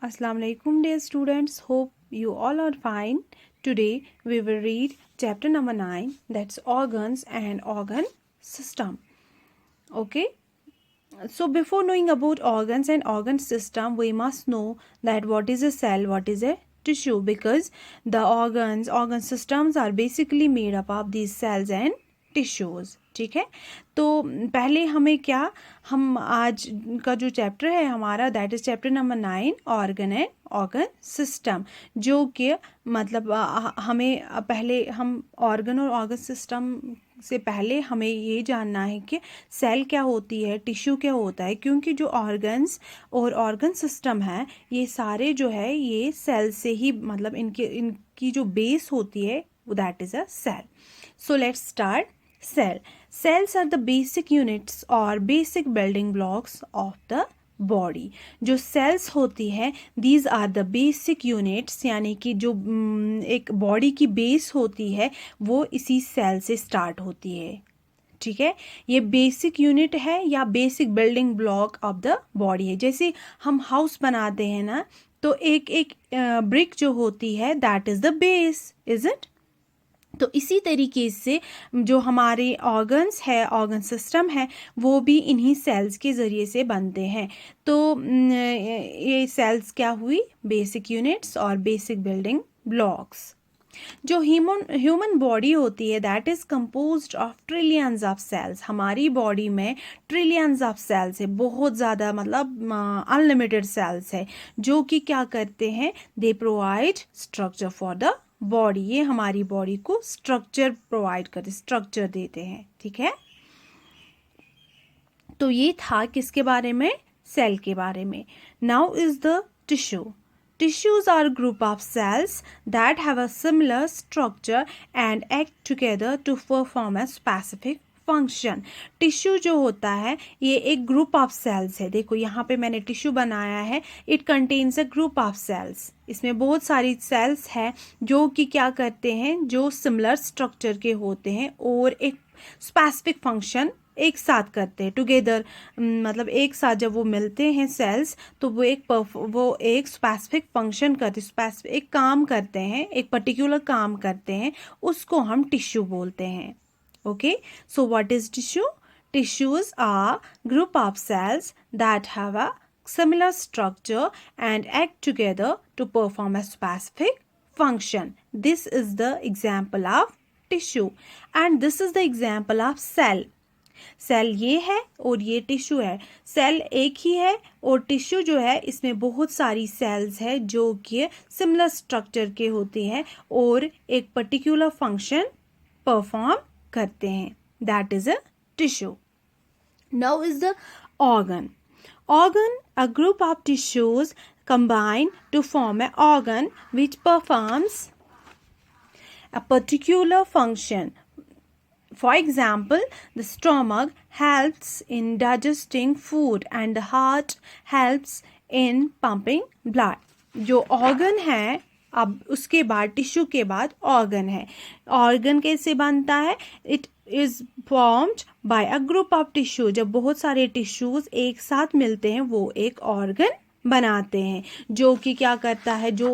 Assalamu alaikum dear students. Hope you all are fine. Today we will read chapter number 9, that's organs and organ system. Okay. So before knowing about organs and organ system, we must know that what is a cell, what is a tissue, because the organ systems are basically made up of these cells and tissues. ठीक है, तो पहले हमें हम आज का जो chapter है हमारा, that is chapter number 9, organ and organ system, जो कि मतलब हमें पहले हम ऑर्गन और ऑर्गन सिस्टम से पहले हमें ये जानना है कि सेल क्या होती है, टिश्यू क्या होता है, क्योंकि जो ऑर्गन्स और ऑर्गन सिस्टम है ये सारे जो है ये सेल से ही, मतलब इनकी जो बेस होती है that is a cell. So let's start. Cells are the basic units or basic building blocks of the body. जो cells होती है these are the basic units, यानी कि जो एक body की base होती है वो इसी cell से start होती है. ठीक है, ये बेसिक यूनिट है या basic building block of the body है. जैसे हम हाउस बनाते हैं ना, तो एक ब्रिक जो होती है that is the base, is it. तो इसी तरीके से जो हमारे ऑर्गन्स है, ऑर्गन सिस्टम है, वो भी इन्हीं सेल्स के ज़रिए से बनते हैं. तो ये सेल्स क्या हुई, बेसिक यूनिट्स और बेसिक बिल्डिंग ब्लॉक्स. जो ह्यूमन बॉडी होती है that is composed of trillions of cells. हमारी बॉडी में ट्रिलियंस ऑफ सेल्स है, बहुत ज़्यादा, मतलब अनलिमिटेड सेल्स है, जो कि क्या करते हैं, they provide structure for the body. ये हमारी बॉडी को स्ट्रक्चर प्रोवाइड करते, स्ट्रक्चर देते हैं. ठीक है, तो ये था किसके बारे में, सेल के बारे में. Now is the tissue. Tissues are a group of cells that have a similar structure and act together to perform a specific function. Tissue जो होता है ये एक ग्रुप ऑफ सेल्स है. देखो यहाँ पे मैंने टिश्यू बनाया है. It contains a group of cells. इसमें बहुत सारी सेल्स है जो कि क्या करते हैं, जो सिमिलर स्ट्रक्चर के होते हैं और एक स्पेसिफिक फंक्शन एक साथ करते हैं टुगेदर. मतलब एक साथ जब वो मिलते हैं सेल्स, तो वो एक स्पेसिफिक फंक्शन करते, स्पेसिफिक एक काम करते हैं, एक पर्टिकुलर काम करते हैं, उसको हम टिश्यू बोलते हैं. Okay, so what is tissue? Tissues are group of cells that have a similar structure and act together to perform a specific function. This is the example of tissue and this is the example of cell. Cell ये है और ये tissue है. Cell एक ही है और tissue जो है इसमें बहुत सारी सेल्स है जो कि सिमिलर स्ट्रक्चर के होते हैं और एक पर्टिकुलर फंक्शन परफॉर्म करते हैं. That is a tissue. Now is the organ. Organ, a group of tissues combine to form an organ which performs a particular function. For example, the stomach helps in digesting food and the heart helps in pumping blood. जो organ है, अब उसके बाद tissue के बाद organ है. Organ कैसे बनता है? It is formed by a group of tissue. जब बहुत सारे टिश्यूज एक साथ मिलते हैं वो एक ऑर्गन बनाते हैं, जो कि क्या करता है, जो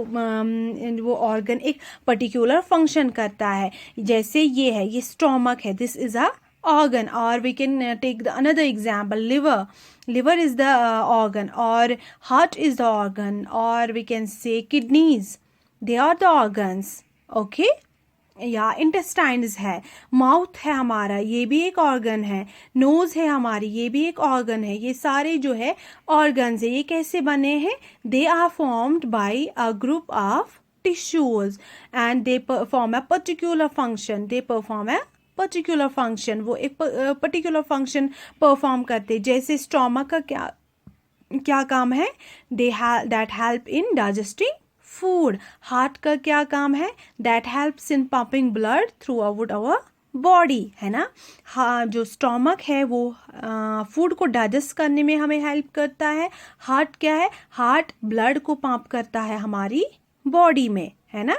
वो ऑर्गन एक पर्टिकुलर फंक्शन करता है. जैसे ये है, ये स्टोमक है, this is a organ, or we can take another example, liver is the organ, or heart is the organ, or we can say kidneys, they are the organs. okay, या intestines है, mouth है हमारा, ये भी एक organ है, knows है हमारी, ये भी एक ऑर्गन है. ये सारे जो है ऑर्गन्स है. ये कैसे बने हैं? They are formed by a group of tissues and they perform a particular function. They perform a particular function. वो एक पर्टिकुलर फंक्शन परफॉर्म करते. जैसे स्टोमक का क्या काम है? That help in digesting food. Heart का क्या काम है? That helps in pumping blood throughout our body, है ना. हाँ, जो स्टोमक है वो फूड को डाइजेस्ट करने में हमें हेल्प करता है. हार्ट क्या है? हार्ट ब्लड को पंप करता है हमारी बॉडी में, है ना.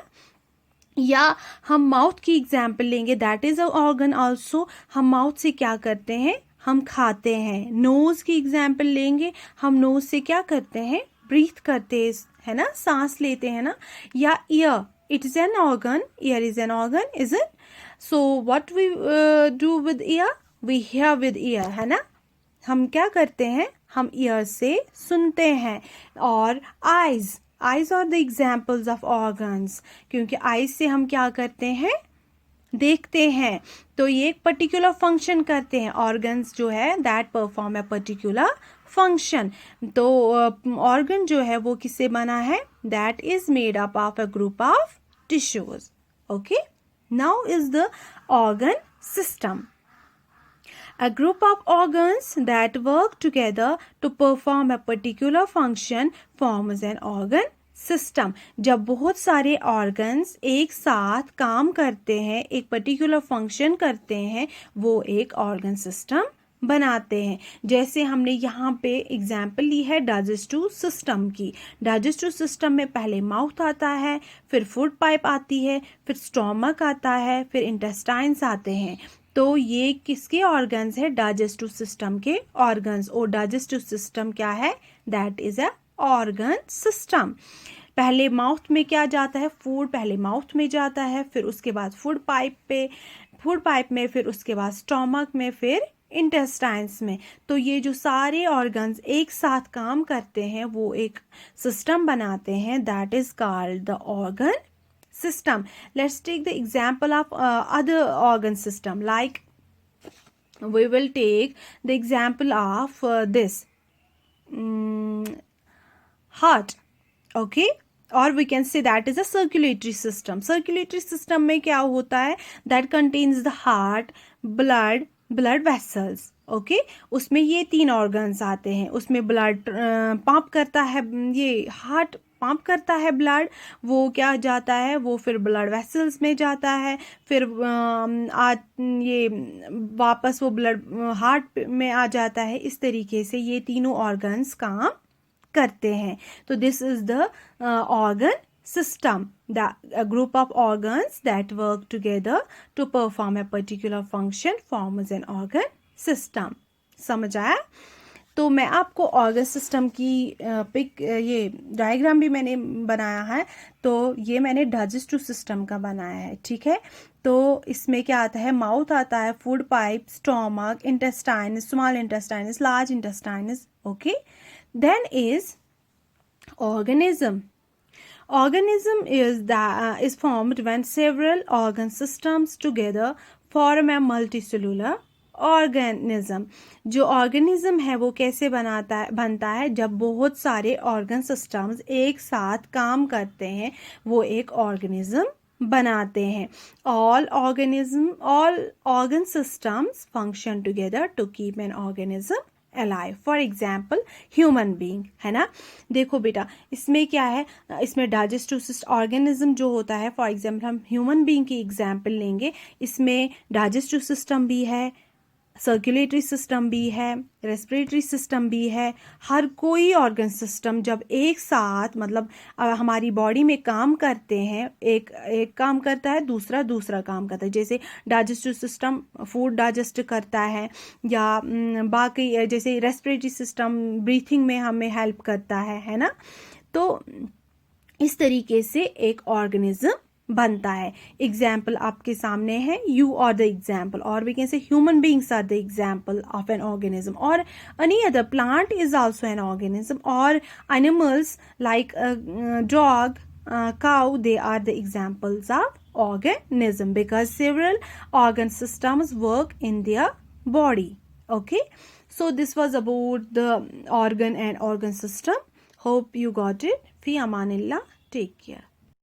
या हम माउथ की एग्जाम्पल लेंगे, that is a organ also. हम माउथ से क्या करते हैं? हम खाते हैं. नोज की एग्जाम्पल लेंगे, हम नोज से क्या करते हैं? ब्रीथ करते है ना, सांस लेते हैं ना. या ear, it is an organ, ear is an organ, is it? So what we do with ear? We hear with ear, है ना. हम क्या करते हैं, हम ईयर से सुनते हैं. और eyes, eyes are the examples of organs, क्योंकि आईज से हम क्या करते हैं, देखते हैं. तो ये एक पर्टिकुलर फंक्शन करते हैं. ऑर्गन्स जो है that perform a particular function. तो ऑर्गन जो है वो किससे बना है? That is made up of a group of tissues. Okay, now is the organ system. A group of organs that work together to perform a particular function forms an organ system. जब बहुत सारे organs एक साथ काम करते हैं, एक particular function करते हैं, वो एक organ system बनाते हैं. जैसे हमने यहाँ पे एग्जाम्पल ली है डाइजेस्टिव सिस्टम की. डाइजेस्टिव सिस्टम में पहले माउथ आता है, फिर फूड पाइप आती है, फिर स्टोमक आता है, फिर इंटेस्टाइन्स आते हैं. तो ये किसके ऑर्गन्स है? डाइजेस्टिव सिस्टम के ऑर्गन्स. और डाइजेस्टिव सिस्टम क्या है? That is a organ system. पहले माउथ में क्या जाता है? फूड पहले माउथ में जाता है, फिर उसके बाद फूड पाइप में, फिर उसके बाद स्टोमक में, फिर इंटेस्टाइन्स में. तो ये जो सारे ऑर्गन्स एक साथ काम करते हैं वो एक सिस्टम बनाते हैं. That is called the organ system. Let's take the example of other organ system. Like we will take the example of this heart. Okay, or we can say that is a circulatory system. Circulatory system में क्या होता है? That contains the heart, blood vessels. Okay, उसमें ये 3 organs आते हैं. उसमें blood pump करता है, ये हार्ट पंप करता है ब्लड, वो क्या जाता है, वो फिर ब्लड वेसल्स में जाता है, फिर ये वापस वो ब्लड हार्ट में आ जाता है. इस तरीके से ये तीनों ऑर्गन्स काम करते हैं. तो this is the organ system. A group of organs that work together to perform a particular function forms an organ system. समझ आया? तो मैं आपको ऑर्गन सिस्टम की ये डायग्राम भी मैंने बनाया है. तो ये मैंने डाइजेस्टिव सिस्टम का बनाया है. ठीक है, तो इसमें क्या आता है? माउथ आता है, food pipe, stomach, intestine, small intestine, large intestine. Okay, then is organism. Organism is formed when several organ systems together form a multicellular organism. जो organism है वो कैसे बनता है? जब बहुत सारे organ systems एक साथ काम करते हैं, वो एक organism बनाते हैं. All organ systems function together to keep an organism alive. For example, human being, है ना. देखो बेटा, इसमें क्या है? इसमें डाइजेस्टिव सिस्टम ऑर्गेनिज्म जो होता है, फॉर एग्जाम्पल हम ह्यूमन बीइंग की एग्जाम्पल लेंगे. इसमें डाइजेस्टिव सिस्टम भी है, सर्कुलेटरी सिस्टम भी है, रेस्पिरेटरी सिस्टम भी है. हर कोई ऑर्गन सिस्टम जब एक साथ मतलब हमारी बॉडी में काम करते हैं, एक काम करता है, दूसरा काम करता है. जैसे डाइजेस्टिव सिस्टम फूड डाइजेस्ट करता है, या बाकी जैसे रेस्पिरेटरी सिस्टम ब्रीथिंग में हमें हेल्प करता है ना. तो इस तरीके से एक ऑर्गेनिज्म बनता है. एग्जाम्पल आपके सामने है, यू आर द एग्जाम्पल, और we can say human beings are the example of an organism, और any other plant is also an organism, और animals like dog, cow, they are the examples of organism because several organ systems work in their body. Okay, so this was about the organ and organ system. Hope you got it. Fi amanillah. Take care.